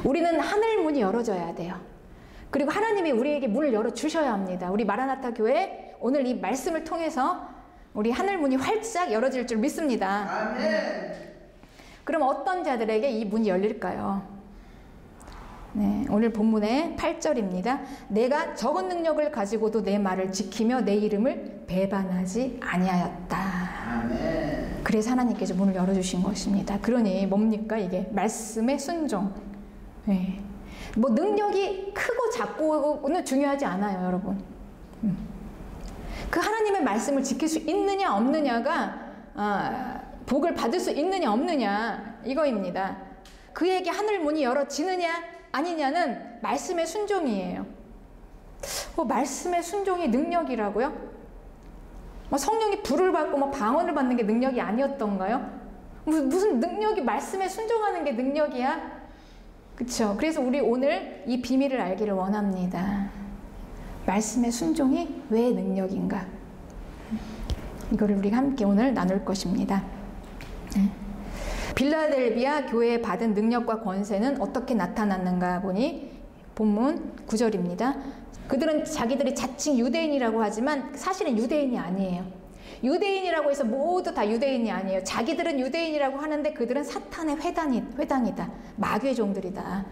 우리는 하늘 문이 열어져야 돼요. 그리고 하나님이 우리에게 문을 열어주셔야 합니다. 우리 마라나타 교회 오늘 이 말씀을 통해서 우리 하늘 문이 활짝 열어질 줄 믿습니다. 아멘. 그럼 어떤 자들에게 이 문이 열릴까요? 네, 오늘 본문의 8절입니다. 내가 적은 능력을 가지고도 내 말을 지키며 내 이름을 배반하지 아니하였다. 아멘. 그래서 하나님께서 문을 열어주신 것입니다. 그러니 뭡니까 이게? 말씀의 순종. 네. 뭐 능력이 크고 작고는 중요하지 않아요, 여러분. 그 하나님의 말씀을 지킬 수 있느냐 없느냐가 복을 받을 수 있느냐 없느냐 이거입니다. 그에게 하늘 문이 열어지느냐 아니냐는 말씀의 순종이에요. 말씀의 순종이 능력이라고요? 성령이 불을 받고 방언을 받는 게 능력이 아니었던가요? 무슨 능력이 말씀에 순종하는 게 능력이야? 그쵸? 그래서 우리 오늘 이 비밀을 알기를 원합니다. 말씀의 순종이 왜 능력인가? 이거를 우리가 함께 오늘 나눌 것입니다. 빌라델비아 교회에 받은 능력과 권세는 어떻게 나타났는가 보니 본문 9절입니다. 그들은 자기들이 자칭 유대인이라고 하지만 사실은 유대인이 아니에요. 유대인이라고 해서 모두 다 유대인이 아니에요. 자기들은 유대인이라고 하는데 그들은 사탄의 회당이다. 마귀의 종들이다.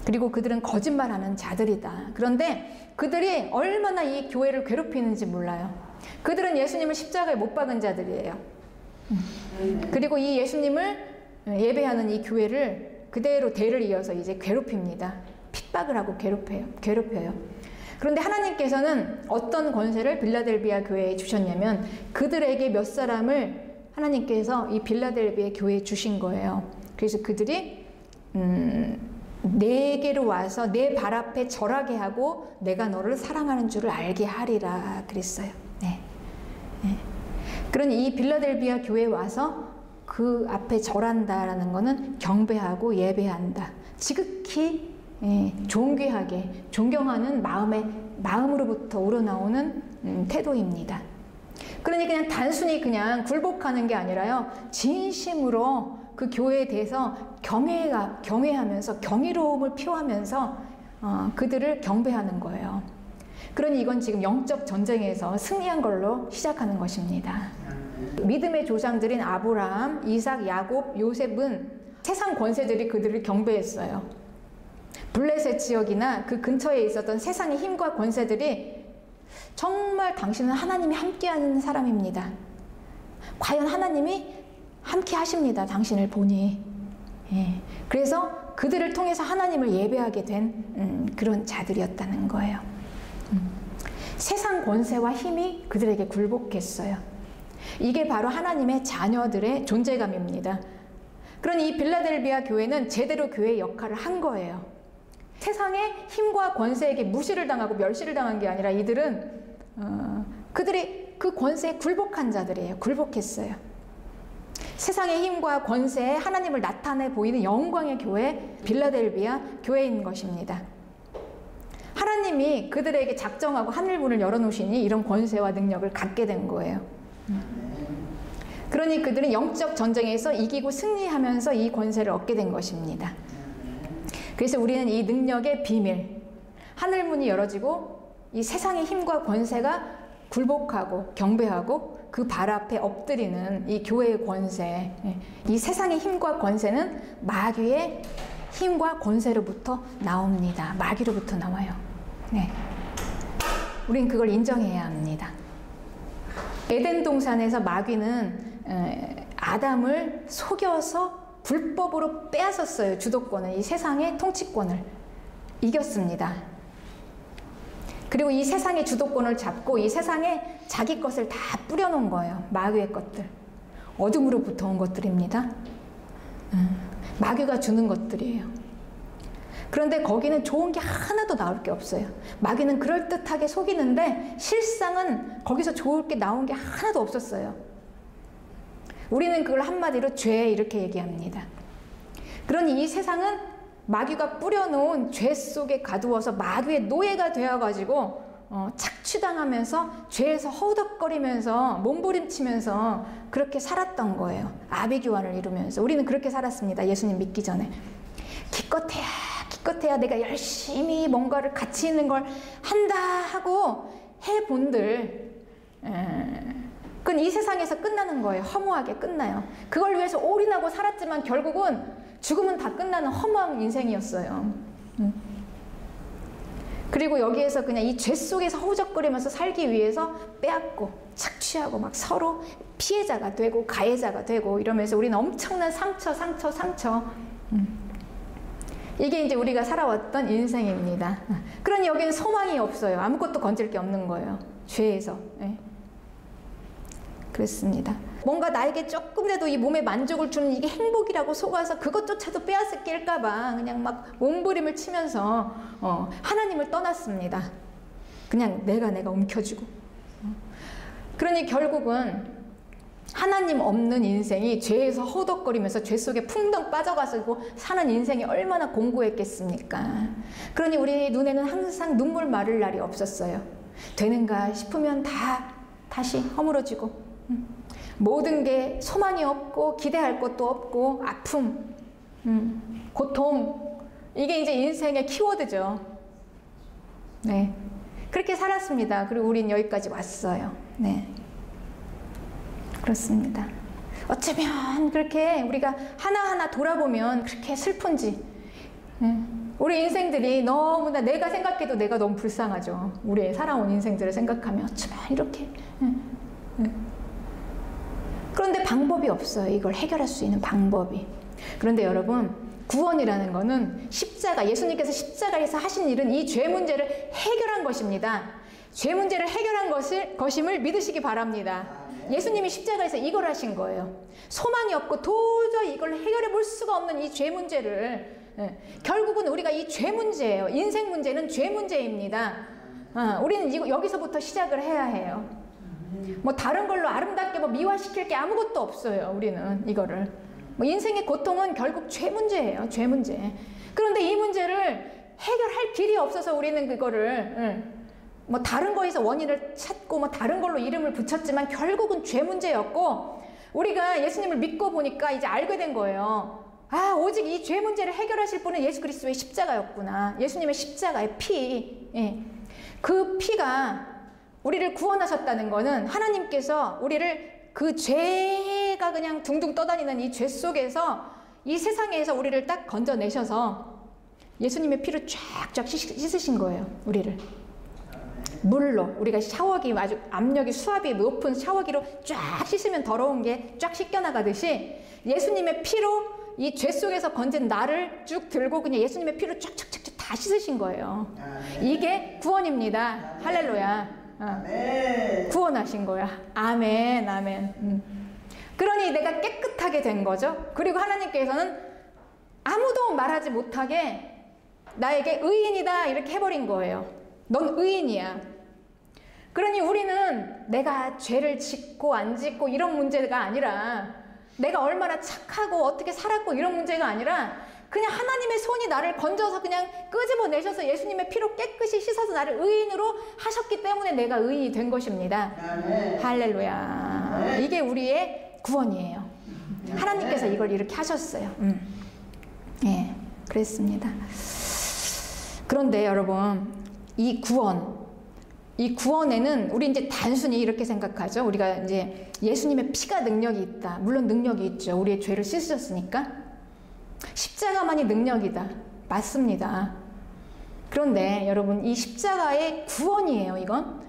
그리고 그들은 거짓말하는 자들이다. 그런데 그들이 얼마나 이 교회를 괴롭히는지 몰라요. 그들은 예수님을 십자가에 못 박은 자들이에요. 그리고 이 예수님을 예배하는 이 교회를 그대로 대를 이어서 이제 괴롭힙니다. 핍박을 하고 괴롭혀요. 그런데 하나님께서는 어떤 권세를 빌라델비아 교회에 주셨냐면 그들에게 몇 사람을 하나님께서 이 빌라델비아 교회에 주신 거예요. 그래서 그들이 내게로 와서 내 발 앞에 절하게 하고 내가 너를 사랑하는 줄을 알게 하리라 그랬어요. 네. 그러니 이 빌라델비아 교회에 와서 그 앞에 절한다라는 것은 경배하고 예배한다. 지극히 존귀하게 존경하는 마음으로부터 우러나오는 태도입니다. 그러니 그냥 단순히 그냥 굴복하는 게 아니라요. 진심으로 그 교회에 대해서 경외하면서 경이로움을 표하면서 그들을 경배하는 거예요. 그러니 이건 지금 영적 전쟁에서 승리한 걸로 시작하는 것입니다. 믿음의 조상들인 아브라함, 이삭, 야곱, 요셉은 세상 권세들이 그들을 경배했어요. 블레셋 지역이나 그 근처에 있었던 세상의 힘과 권세들이 정말 당신은 하나님이 함께하는 사람입니다. 과연 하나님이 함께 하십니다. 당신을 보니. 그래서 그들을 통해서 하나님을 예배하게 된 그런 자들이었다는 거예요. 세상 권세와 힘이 그들에게 굴복했어요. 이게 바로 하나님의 자녀들의 존재감입니다. 그러니 이 빌라델비아 교회는 제대로 교회의 역할을 한 거예요. 세상의 힘과 권세에게 무시를 당하고 멸시를 당한 게 아니라 이들은 그들이 그 권세에 굴복한 자들이에요. 굴복했어요. 세상의 힘과 권세에 하나님을 나타내 보이는 영광의 교회, 빌라델비아 교회인 것입니다. 하나님이 그들에게 작정하고 하늘문을 열어놓으시니 이런 권세와 능력을 갖게 된 거예요. 그러니 그들은 영적 전쟁에서 이기고 승리하면서 이 권세를 얻게 된 것입니다. 그래서 우리는 이 능력의 비밀, 하늘문이 열어지고 이 세상의 힘과 권세가 굴복하고 경배하고 그 발 앞에 엎드리는 이 교회의 권세, 이 세상의 힘과 권세는 마귀의 힘과 권세로부터 나옵니다. 마귀로부터 나와요. 네. 우린 그걸 인정해야 합니다. 에덴 동산에서 마귀는 아담을 속여서 불법으로 빼앗았어요. 주도권을, 이 세상의 통치권을 이겼습니다. 그리고 이 세상의 주도권을 잡고 이 세상에 자기 것을 다 뿌려놓은 거예요. 마귀의 것들. 어둠으로부터 온 것들입니다. 마귀가 주는 것들이에요. 그런데 거기는 좋은 게 하나도 나올 게 없어요. 마귀는 그럴듯하게 속이는데 실상은 거기서 좋을 게 나온 게 하나도 없었어요. 우리는 그걸 한마디로 죄 이렇게 얘기합니다. 그러니 이 세상은 마귀가 뿌려놓은 죄 속에 가두어서 마귀의 노예가 되어가지고 착취당하면서 죄에서 허우덕거리면서 몸부림치면서 그렇게 살았던 거예요. 아비규환을 이루면서 우리는 그렇게 살았습니다. 예수님 믿기 전에. 기껏해야 내가 열심히 뭔가를 가치 있는 걸 한다 하고 해본들 그건 이 세상에서 끝나는 거예요. 허무하게 끝나요. 그걸 위해서 올인하고 살았지만 결국은 죽으면 다 끝나는 허무한 인생이었어요. 그리고 여기에서 그냥 이 죄 속에서 허우적거리면서 살기 위해서 빼앗고 착취하고 막 서로 피해자가 되고 가해자가 되고 이러면서 우리는 엄청난 상처. 이게 이제 우리가 살아왔던 인생입니다. 그러니 여기는 소망이 없어요. 아무것도 건질 게 없는 거예요. 죄에서. 예. 그렇습니다. 뭔가 나에게 조금이라도 이 몸에 만족을 주는 이게 행복이라고 속아서 그것조차도 빼앗길까봐 그냥 막 몸부림을 치면서 하나님을 떠났습니다. 그냥 내가 움켜쥐고. 그러니 결국은 하나님 없는 인생이 죄에서 허덕거리면서 죄 속에 풍덩 빠져가지고 사는 인생이 얼마나 공고했겠습니까? 그러니 우리 눈에는 항상 눈물 마를 날이 없었어요. 되는가 싶으면 다시 허물어지고 모든 게 소망이 없고 기대할 것도 없고 아픔, 고통 이게 이제 인생의 키워드죠. 네, 그렇게 살았습니다. 그리고 우린 여기까지 왔어요. 네, 그렇습니다. 어쩌면 그렇게 우리가 하나하나 돌아보면 그렇게 슬픈지 우리 인생들이 너무나 내가 생각해도 내가 너무 불쌍하죠. 우리의 살아온 인생들을 생각하면 어쩌면 이렇게 그런데 방법이 없어요. 이걸 해결할 수 있는 방법이. 그런데 여러분 구원이라는 거는 십자가, 예수님께서 십자가에서 하신 일은 이 죄 문제를 해결한 것입니다. 죄 문제를 해결한 것임을 믿으시기 바랍니다. 예수님이 십자가에서 이걸 하신 거예요. 소망이 없고 도저히 이걸 해결해 볼 수가 없는 이 죄 문제를 결국은 우리가 이 죄 문제예요. 인생 문제는 죄 문제입니다. 우리는 여기서부터 시작을 해야 해요. 뭐 다른 걸로 아름답게 뭐 미화시킬 게 아무것도 없어요. 우리는 이거를 뭐 인생의 고통은 결국 죄 문제예요. 죄 문제. 그런데 이 문제를 해결할 길이 없어서 우리는 그거를 뭐 다른 거에서 원인을 찾고 뭐 다른 걸로 이름을 붙였지만 결국은 죄 문제였고 우리가 예수님을 믿고 보니까 이제 알게 된 거예요. 아, 오직 이 죄 문제를 해결하실 분은 예수 그리스도의 십자가였구나. 예수님의 십자가의 피. 그 피가 우리를 구원하셨다는 것은 하나님께서 우리를 그 죄가 그냥 둥둥 떠다니는 이 죄 속에서 이 세상에서 우리를 딱 건져내셔서 예수님의 피로 쫙쫙 씻으신 거예요. 우리를 물로 우리가 샤워기 아주 압력이 수압이 높은 샤워기로 쫙 씻으면 더러운 게 쫙 씻겨나가듯이 예수님의 피로 이 죄 속에서 건진 나를 쭉 들고 그냥 예수님의 피로 쫙쫙쫙 다 씻으신 거예요. 이게 구원입니다. 할렐루야. 구원하신 거야. 아멘, 아멘. 그러니 내가 깨끗하게 된 거죠. 그리고 하나님께서는 아무도 말하지 못하게 나에게 의인이다 이렇게 해버린 거예요. 넌 의인이야. 그러니 우리는 내가 죄를 짓고 안 짓고 이런 문제가 아니라 내가 얼마나 착하고 어떻게 살았고 이런 문제가 아니라 그냥 하나님의 손이 나를 건져서 그냥 끄집어내셔서 예수님의 피로 깨끗이 씻어서 나를 의인으로 하셨기 때문에 내가 의인이 된 것입니다. 아멘. 할렐루야. 아멘. 이게 우리의 구원이에요. 하나님께서 이걸 이렇게 하셨어요. 예, 그랬습니다. 그런데 여러분 이 구원에는 우리 이제 단순히 이렇게 생각하죠. 우리가 이제 예수님의 피가 능력이 있다. 물론 능력이 있죠. 우리의 죄를 씻으셨으니까. 십자가만이 능력이다. 맞습니다. 그런데 여러분 이 십자가의 구원이에요. 이건.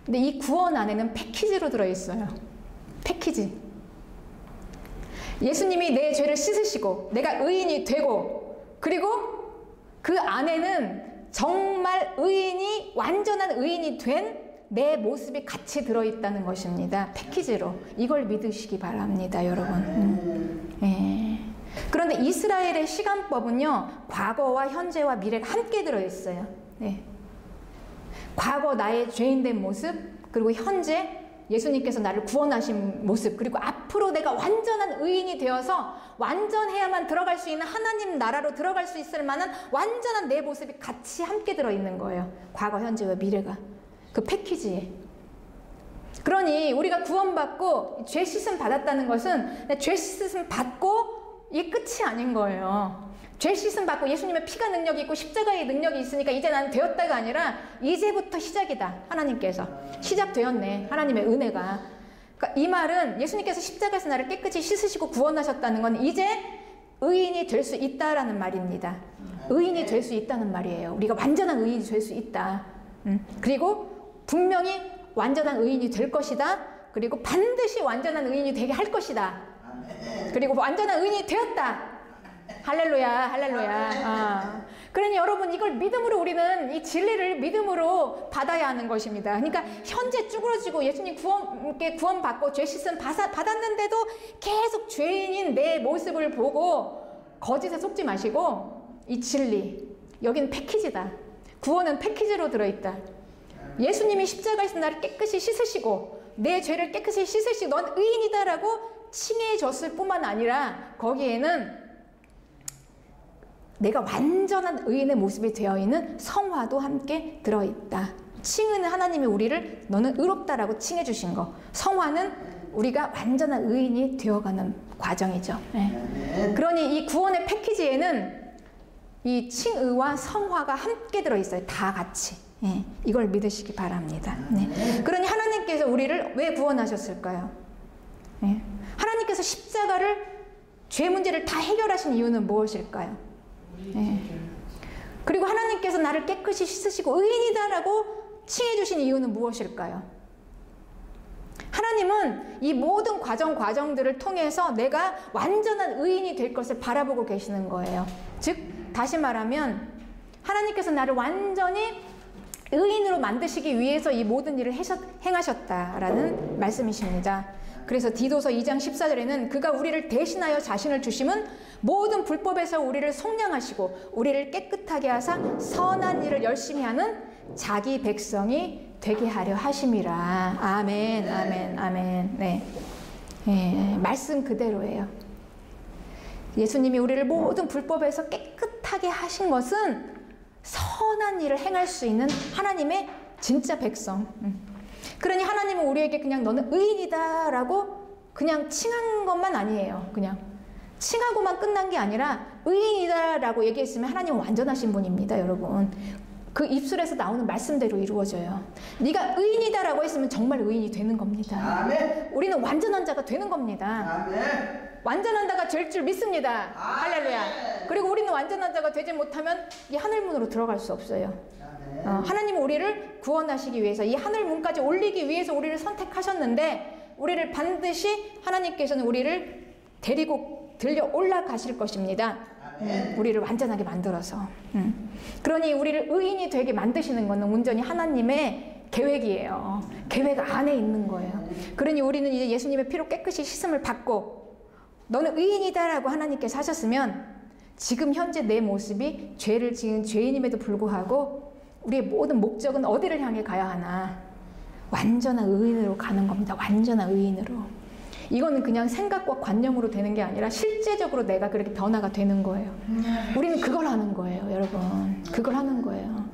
근데 이 구원 안에는 패키지로 들어있어요. 패키지. 예수님이 내 죄를 씻으시고 내가 의인이 되고 그리고 그 안에는 정말 의인이 완전한 의인이 된 내 모습이 같이 들어있다는 것입니다. 패키지로. 이걸 믿으시기 바랍니다. 여러분. 예. 그런데 이스라엘의 시간법은요. 과거와 현재와 미래가 함께 들어있어요. 네. 과거 나의 죄인된 모습 그리고 현재 예수님께서 나를 구원하신 모습 그리고 앞으로 내가 완전한 의인이 되어서 완전해야만 들어갈 수 있는 하나님 나라로 들어갈 수 있을 만한 완전한 내 모습이 같이 함께 들어있는 거예요. 과거, 현재와 미래가. 그 패키지에. 그러니 우리가 구원받고 죄 씻음 받았다는 것은 죄 씻음 받고 이게 끝이 아닌 거예요. 죄 씻음 받고 예수님의 피가 능력이 있고 십자가의 능력이 있으니까 이제 나는 되었다가 아니라 이제부터 시작이다. 하나님께서 시작되었네. 하나님의 은혜가. 그러니까 이 말은 예수님께서 십자가에서 나를 깨끗이 씻으시고 구원하셨다는 건 이제 의인이 될 수 있다라는 말입니다. 의인이 될 수 있다는 말이에요. 우리가 완전한 의인이 될 수 있다. 그리고 분명히 완전한 의인이 될 것이다. 그리고 반드시 완전한 의인이 되게 할 것이다. 그리고 완전한 의인이 되었다. 할렐루야, 할렐루야. 그러니 여러분, 이걸 믿음으로 우리는 이 진리를 믿음으로 받아야 하는 것입니다. 그러니까 현재 쭈그러지고 예수님 구원받고 죄 씻음 받았는데도 계속 죄인인 내 모습을 보고 거짓에 속지 마시고 이 진리, 여기는 패키지다. 구원은 패키지로 들어있다. 예수님이 십자가에서 나를 깨끗이 씻으시고 내 죄를 깨끗이 씻으시고 넌 의인이다라고 칭해줬을 뿐만 아니라 거기에는 내가 완전한 의인의 모습이 되어 있는 성화도 함께 들어있다. 칭은 하나님이 우리를 너는 의롭다라고 칭해 주신 거. 성화는 우리가 완전한 의인이 되어가는 과정이죠. 네. 그러니 이 구원의 패키지에는 이 칭의와 성화가 함께 들어있어요. 다 같이. 네. 이걸 믿으시기 바랍니다. 네. 그러니 하나님께서 우리를 왜 구원하셨을까요? 네. 하나님께서 십자가를 죄 문제를 다 해결하신 이유는 무엇일까요? 네. 그리고 하나님께서 나를 깨끗이 씻으시고 의인이다라고 칭해주신 이유는 무엇일까요? 하나님은 이 모든 과정들을 통해서 내가 완전한 의인이 될 것을 바라보고 계시는 거예요. 즉 다시 말하면 하나님께서 나를 완전히 의인으로 만드시기 위해서 이 모든 일을 행하셨다라는 말씀이십니다. 그래서 디도서 2장 14절에는 그가 우리를 대신하여 자신을 주심은 모든 불법에서 우리를 속량하시고 우리를 깨끗하게 하사 선한 일을 열심히 하는 자기 백성이 되게 하려 하심이라. 아멘, 아멘, 아멘. 네. 네, 말씀 그대로예요. 예수님이 우리를 모든 불법에서 깨끗하게 하신 것은 선한 일을 행할 수 있는 하나님의 진짜 백성. 그러니 하나님은 우리에게 그냥 너는 의인이다 라고 그냥 칭한 것만 아니에요. 그냥 칭하고만 끝난 게 아니라 의인이다 라고 얘기했으면 하나님은 완전하신 분입니다. 여러분, 그 입술에서 나오는 말씀대로 이루어져요. 네가 의인이다 라고 했으면 정말 의인이 되는 겁니다. 아멘. 우리는 완전한 자가 되는 겁니다. 아멘. 완전한 자가 될 줄 믿습니다. 할렐루야. 그리고 우리는 완전한 자가 되지 못하면 이 하늘문으로 들어갈 수 없어요. 하나님은 우리를 구원하시기 위해서 이 하늘문까지 올리기 위해서 우리를 선택하셨는데 우리를 반드시 하나님께서는 우리를 데리고 들려 올라가실 것입니다. 우리를 완전하게 만들어서. 그러니 우리를 의인이 되게 만드시는 것은 온전히 하나님의 계획이에요. 계획 안에 있는 거예요. 그러니 우리는 이제 예수님의 피로 깨끗이 씻음을 받고 너는 의인이다라고 하나님께서 하셨으면 지금 현재 내 모습이 죄를 지은 죄인임에도 불구하고 우리의 모든 목적은 어디를 향해 가야 하나? 완전한 의인으로 가는 겁니다. 완전한 의인으로. 이거는 그냥 생각과 관념으로 되는 게 아니라 실제적으로 내가 그렇게 변화가 되는 거예요. 우리는 그걸 하는 거예요, 여러분. 그걸 하는 거예요.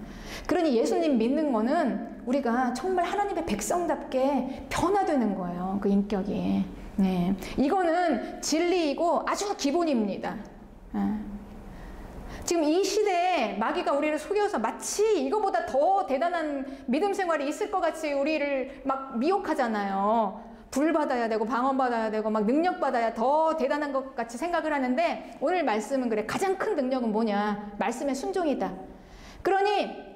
그러니 예수님 믿는 거는 우리가 정말 하나님의 백성답게 변화되는 거예요. 그 인격이. 네. 이거는 진리이고 아주 기본입니다. 지금 이 시대에 마귀가 우리를 속여서 마치 이거보다 더 대단한 믿음 생활이 있을 것 같이 우리를 막 미혹하잖아요. 불 받아야 되고 방언 받아야 되고 막 능력 받아야 더 대단한 것 같이 생각을 하는데 오늘 말씀은 그래. 가장 큰 능력은 뭐냐? 말씀의 순종이다. 그러니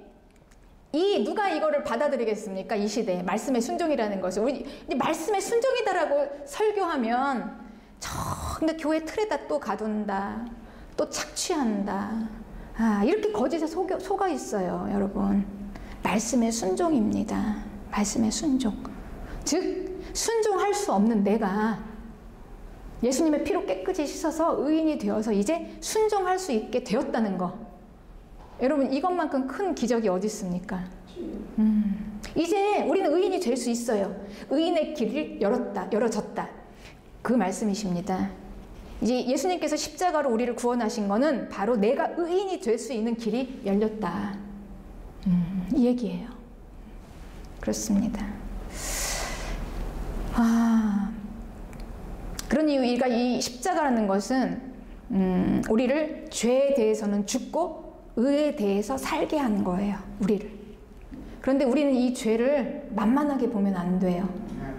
누가 이거를 받아들이겠습니까? 이 시대에 말씀의 순종이라는 것을 우리 말씀의 순종이다라고 설교하면 근데 교회 틀에다 또 가둔다. 또 착취한다. 이렇게 거짓에 속아 있어요, 여러분. 말씀의 순종입니다. 말씀의 순종. 즉 순종할 수 없는 내가 예수님의 피로 깨끗이 씻어서 의인이 되어서 이제 순종할 수 있게 되었다는 거. 여러분, 이것만큼 큰 기적이 어디 있습니까? 이제 우리는 의인이 될 수 있어요. 의인의 길이 열어졌다. 그 말씀이십니다. 이제 예수님께서 십자가로 우리를 구원하신 거는 바로 내가 의인이 될 수 있는 길이 열렸다. 이 얘기예요. 그렇습니다. 그러니 우리가 이 십자가라는 것은 우리를 죄에 대해서는 죽고 의에 대해서 살게 한 거예요. 우리를. 그런데 우리는 이 죄를 만만하게 보면 안 돼요.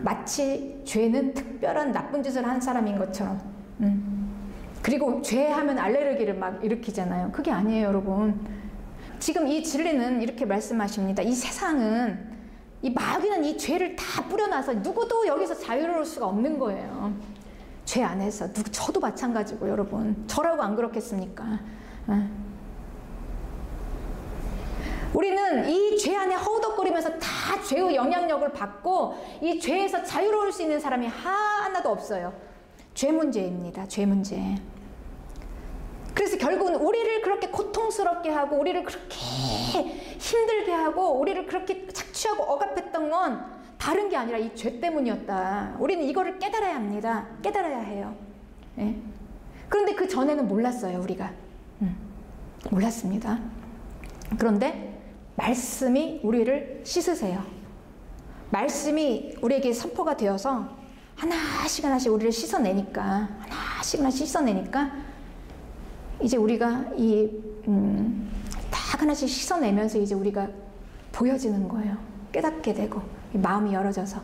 마치 죄는 특별한 나쁜 짓을 한 사람인 것처럼. 그리고 죄하면 알레르기를 막 일으키잖아요. 그게 아니에요, 여러분. 지금 이 진리는 이렇게 말씀하십니다. 이 세상은, 이 마귀는 이 죄를 다 뿌려놔서 누구도 여기서 자유로울 수가 없는 거예요. 죄 안에서. 저도 마찬가지고, 여러분. 저라고 안 그렇겠습니까? 우리는 이 죄 안에 허우덕거리면서 다 죄의 영향력을 받고 이 죄에서 자유로울 수 있는 사람이 하나도 없어요. 죄 문제입니다. 죄 문제. 그래서 결국은 우리를 그렇게 고통스럽게 하고 우리를 그렇게 힘들게 하고 우리를 그렇게 착취하고 억압했던 건 다른 게 아니라 이 죄 때문이었다. 우리는 이거를 깨달아야 합니다. 깨달아야 해요. 예. 그런데 그 전에는 몰랐어요, 우리가. 몰랐습니다. 그런데 말씀이 우리를 씻으세요. 말씀이 우리에게 선포가 되어서 하나씩 하나씩 우리를 씻어내니까, 하나씩 하나씩 씻어내니까 이제 우리가 딱 하나씩 씻어내면서 이제 우리가 보여지는 거예요. 깨닫게 되고 마음이 열어져서.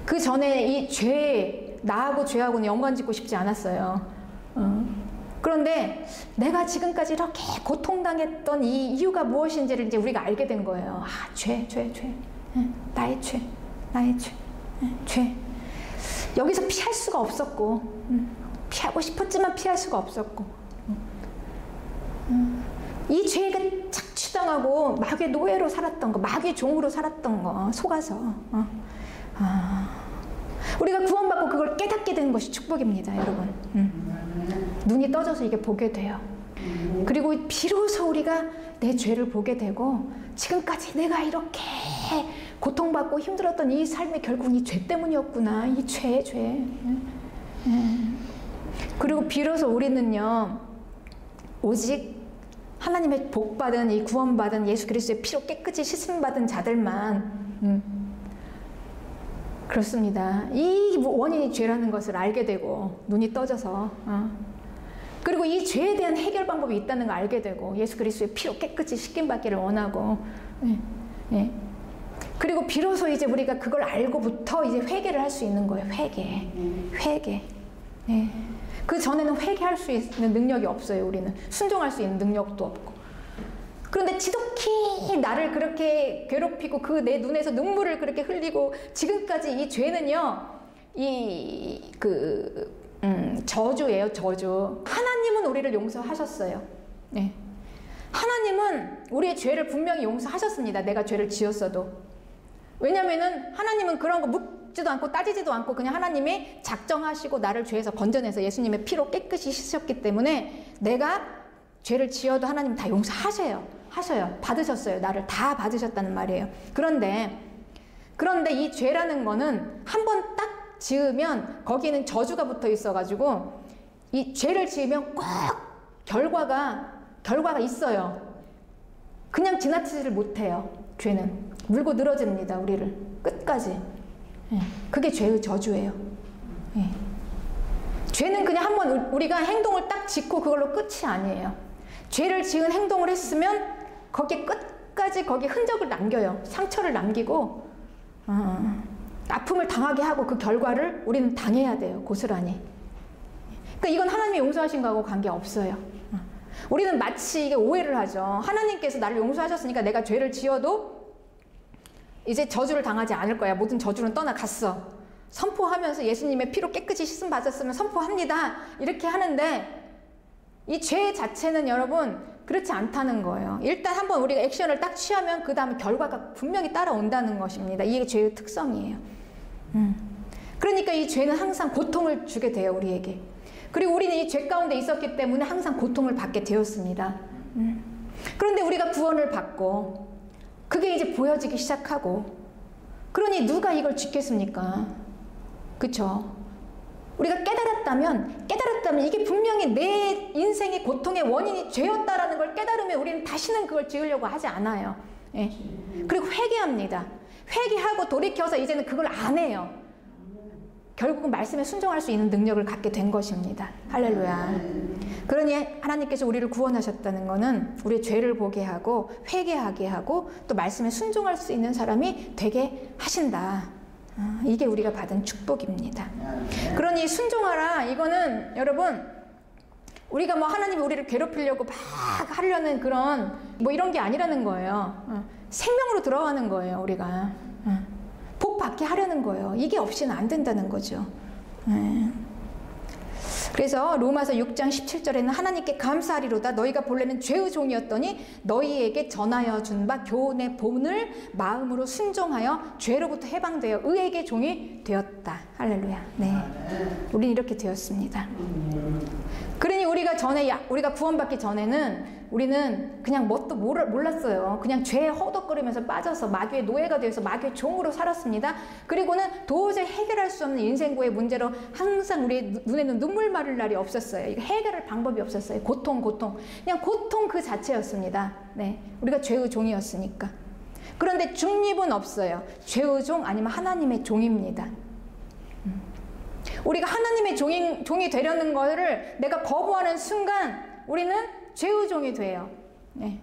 그 전에 이 죄, 나하고 죄하고는 연관 짓고 싶지 않았어요. 그런데 내가 지금까지 이렇게 고통당했던 이 이유가 무엇인지를 이제 우리가 알게 된 거예요. 아, 죄. 나의 죄. 죄. 여기서 피할 수가 없었고, 피하고 싶었지만 피할 수가 없었고, 이 죄에 착취당하고 마귀의 노예로 살았던 거, 마귀의 종으로 살았던 거, 속아서. 우리가 구원받고 그걸 깨닫게 되는 것이 축복입니다, 여러분. 눈이 떠져서 이게 보게 돼요. 그리고 비로소 우리가 내 죄를 보게 되고, 지금까지 내가 이렇게 고통받고 힘들었던 이 삶이 결국 이 죄 때문이었구나. 이 죄. 그리고 비로소 우리는요, 오직 하나님의 복받은, 이 구원받은 예수 그리스도의 피로 깨끗이 씻음받은 자들만, 그렇습니다. 이 원인이 죄라는 것을 알게 되고, 눈이 떠져서, 그리고 이 죄에 대한 해결 방법이 있다는 걸 알게 되고, 예수 그리스도의 피로 깨끗이 씻김받기를 원하고, 그리고 비로소 이제 우리가 그걸 알고부터 이제 회개를 할 수 있는 거예요. 회개. 그 전에는 회개할 수 있는 능력이 없어요. 우리는 순종할 수 있는 능력도 없고. 그런데 지독히 나를 그렇게 괴롭히고 그 내 눈에서 눈물을 그렇게 흘리고 지금까지 이 죄는요, 저주예요, 저주. 하나님은 우리를 용서하셨어요. 네. 하나님은 우리의 죄를 분명히 용서하셨습니다. 내가 죄를 지었어도. 왜냐면은 하나님은 그런 거 묻지도 않고 따지지도 않고 그냥 하나님이 작정하시고 나를 죄에서 건져내서 예수님의 피로 깨끗이 씻으셨기 때문에 내가 죄를 지어도 하나님 다 용서하셔요. 받으셨어요. 나를 다 받으셨다는 말이에요. 그런데 이 죄라는 거는 한 번 딱 지으면 거기는 저주가 붙어 있어가지고 이 죄를 지으면 꼭 결과가 있어요. 그냥 지나치지를 못해요. 죄는 물고 늘어집니다. 우리를 끝까지. 그게 죄의 저주예요. 죄는 그냥 한번 우리가 행동을 딱 짓고 그걸로 끝이 아니에요. 죄를 지은 행동을 했으면 거기에 끝까지 거기에 흔적을 남겨요. 상처를 남기고 아픔을 당하게 하고 그 결과를 우리는 당해야 돼요. 고스란히. 그러니까 이건 하나님이 용서하신 거하고 관계없어요. 우리는 마치 이게 오해를 하죠. 하나님께서 나를 용서하셨으니까 내가 죄를 지어도 이제 저주를 당하지 않을 거야. 모든 저주는 떠나갔어. 선포하면서 예수님의 피로 깨끗이 씻음 받았으면 선포합니다. 이렇게 하는데 이 죄 자체는 여러분 그렇지 않다는 거예요. 일단 한번 우리가 액션을 딱 취하면 그 다음에 결과가 분명히 따라온다는 것입니다. 이게 죄의 특성이에요. 그러니까 이 죄는 항상 고통을 주게 돼요. 우리에게. 그리고 우리는 이 죄 가운데 있었기 때문에 항상 고통을 받게 되었습니다. 그런데 우리가 구원을 받고 그게 이제 보여지기 시작하고 그러니 누가 이걸 지켰습니까? 그쵸? 우리가 깨달았다면 이게 분명히 내 인생의 고통의 원인이 죄였다라는 걸 깨달으면 우리는 다시는 그걸 지으려고 하지 않아요. 예. 그리고 회개합니다. 회개하고 돌이켜서 이제는 그걸 안 해요. 결국은 말씀에 순종할 수 있는 능력을 갖게 된 것입니다. 할렐루야. 그러니 하나님께서 우리를 구원하셨다는 것은 우리의 죄를 보게 하고 회개하게 하고 또 말씀에 순종할 수 있는 사람이 되게 하신다. 이게 우리가 받은 축복입니다. 그러니 순종하라. 이거는 여러분 우리가 뭐 하나님이 우리를 괴롭히려고 막 하려는 그런 뭐 이런 게 아니라는 거예요. 생명으로 들어가는 거예요. 우리가 복 받게 하려는 거예요. 이게 없이는 안 된다는 거죠. 그래서 로마서 6장 17절에는 하나님께 감사하리로다. 너희가 본래는 죄의 종이었더니 너희에게 전하여 준 바 교훈의 본을 마음으로 순종하여 죄로부터 해방되어 의에게 종이 되었다. 할렐루야. 네, 우리는 이렇게 되었습니다. 그러니 우리가 구원받기 전에는 우리는 그냥 뭣도 몰랐어요. 그냥 죄에 허덕거리면서 빠져서 마귀의 노예가 되어서 마귀의 종으로 살았습니다. 그리고는 도저히 해결할 수 없는 인생고의 문제로 항상 우리 눈에는 눈물 마를 날이 없었어요. 이거 해결할 방법이 없었어요. 고통. 그냥 고통 그 자체였습니다. 네, 우리가 죄의 종이었으니까. 그런데 중립은 없어요. 죄의 종 아니면 하나님의 종입니다. 우리가 하나님의 종이 되려는 것을 내가 거부하는 순간 우리는 죄의 종이 돼요. 네.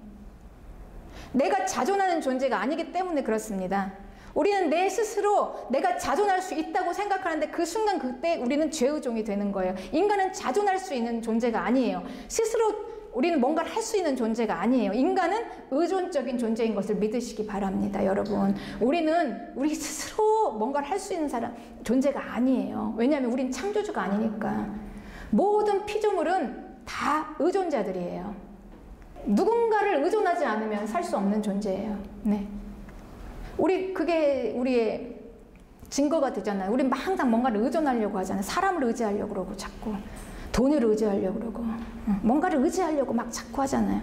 내가 자존하는 존재가 아니기 때문에 그렇습니다. 우리는 내 스스로 내가 자존할 수 있다고 생각하는데 그 순간 그때 우리는 죄의 종이 되는 거예요. 인간은 자존할 수 있는 존재가 아니에요. 스스로 우리는 뭔가를 할 수 있는 존재가 아니에요. 인간은 의존적인 존재인 것을 믿으시기 바랍니다. 여러분, 우리는 우리 스스로 뭔가를 할 수 있는 존재가 아니에요. 왜냐하면 우린 창조주가 아니니까. 모든 피조물은 다 의존자들이에요. 누군가를 의존하지 않으면 살 수 없는 존재예요. 네. 그게 우리의 증거가 되잖아요. 우린 항상 뭔가를 의존하려고 하잖아요. 사람을 의지하려고 그러고 자꾸 돈을 의지하려고 그러고 뭔가를 의지하려고 막 자꾸 하잖아요.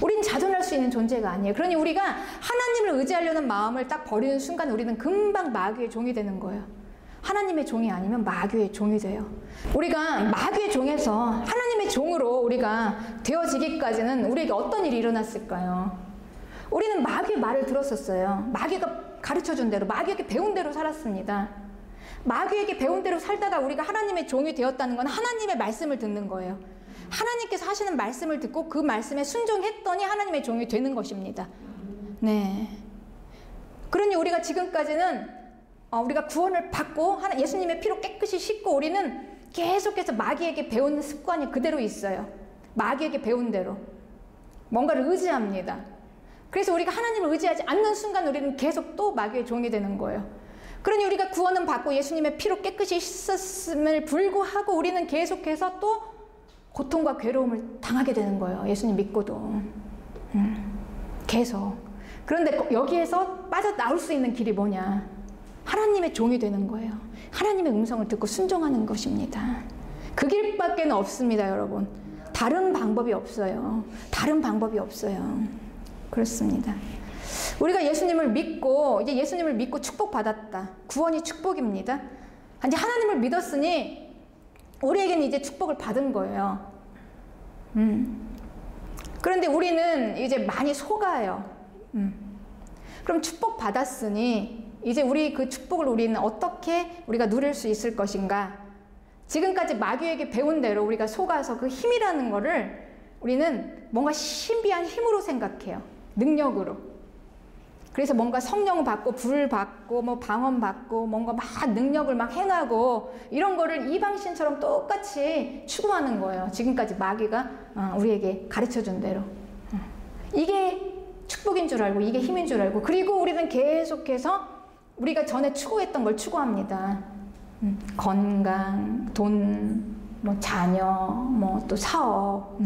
우린 자존할 수 있는 존재가 아니에요. 그러니 우리가 하나님을 의지하려는 마음을 딱 버리는 순간 우리는 금방 마귀의 종이 되는 거예요. 하나님의 종이 아니면 마귀의 종이 돼요. 우리가 마귀의 종에서 하나님의 종으로 우리가 되어지기까지는 우리에게 어떤 일이 일어났을까요? 우리는 마귀의 말을 들었었어요. 마귀가 가르쳐준 대로, 마귀에게 배운 대로 살았습니다. 마귀에게 배운 대로 살다가 우리가 하나님의 종이 되었다는 건 하나님의 말씀을 듣는 거예요. 하나님께서 하시는 말씀을 듣고 그 말씀에 순종했더니 하나님의 종이 되는 것입니다. 네. 그러니 우리가 지금까지는 우리가 구원을 받고 예수님의 피로 깨끗이 씻고 우리는 계속해서 마귀에게 배운 습관이 그대로 있어요. 마귀에게 배운 대로 뭔가를 의지합니다. 그래서 우리가 하나님을 의지하지 않는 순간 우리는 계속 또 마귀의 종이 되는 거예요. 그러니 우리가 구원은 받고 예수님의 피로 깨끗이 씻었음을 불구하고 우리는 계속해서 또 고통과 괴로움을 당하게 되는 거예요. 예수님 믿고도 계속. 그런데 여기에서 빠져나올 수 있는 길이 뭐냐? 하나님의 종이 되는 거예요. 하나님의 음성을 듣고 순종하는 것입니다. 그 길밖에는 없습니다, 여러분. 다른 방법이 없어요. 다른 방법이 없어요. 그렇습니다. 우리가 예수님을 믿고 이제 예수님을 믿고 축복받았다. 구원이 축복입니다. 이제 하나님을 믿었으니 우리에게는 이제 축복을 받은 거예요. 그런데 우리는 이제 많이 속아요. 그럼 축복받았으니 이제 우리 그 축복을 우리는 어떻게 우리가 누릴 수 있을 것인가? 지금까지 마귀에게 배운 대로 우리가 속아서 그 힘이라는 거를 우리는 뭔가 신비한 힘으로 생각해요. 능력으로. 그래서 뭔가 성령 받고 불 받고 뭐 방언 받고 뭔가 막 능력을 막 행하고 이런 거를 이방신처럼 똑같이 추구하는 거예요. 지금까지 마귀가 우리에게 가르쳐준 대로. 이게 축복인 줄 알고 이게 힘인 줄 알고 그리고 우리는 계속해서 우리가 전에 추구했던 걸 추구합니다. 건강, 돈, 뭐 자녀, 뭐 또 사업,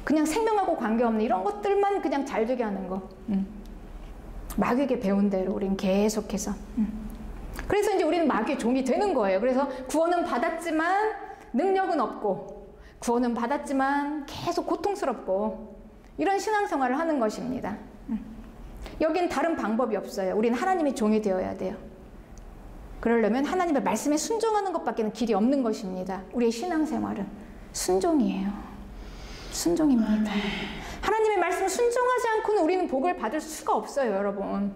그냥 생명하고 관계없는 이런 것들만 그냥 잘 되게 하는 거. 마귀에게 배운 대로 우리는 계속해서. 그래서 이제 우리는 마귀의 종이 되는 거예요. 그래서 구원은 받았지만 능력은 없고, 구원은 받았지만 계속 고통스럽고, 이런 신앙생활을 하는 것입니다. 여긴 다른 방법이 없어요. 우리는 하나님의 종이 되어야 돼요. 그러려면 하나님의 말씀에 순종하는 것밖에는 길이 없는 것입니다. 우리의 신앙생활은 순종이에요. 순종입니다. 하나님의 말씀을 순종하지 않고는 우리는 복을 받을 수가 없어요, 여러분.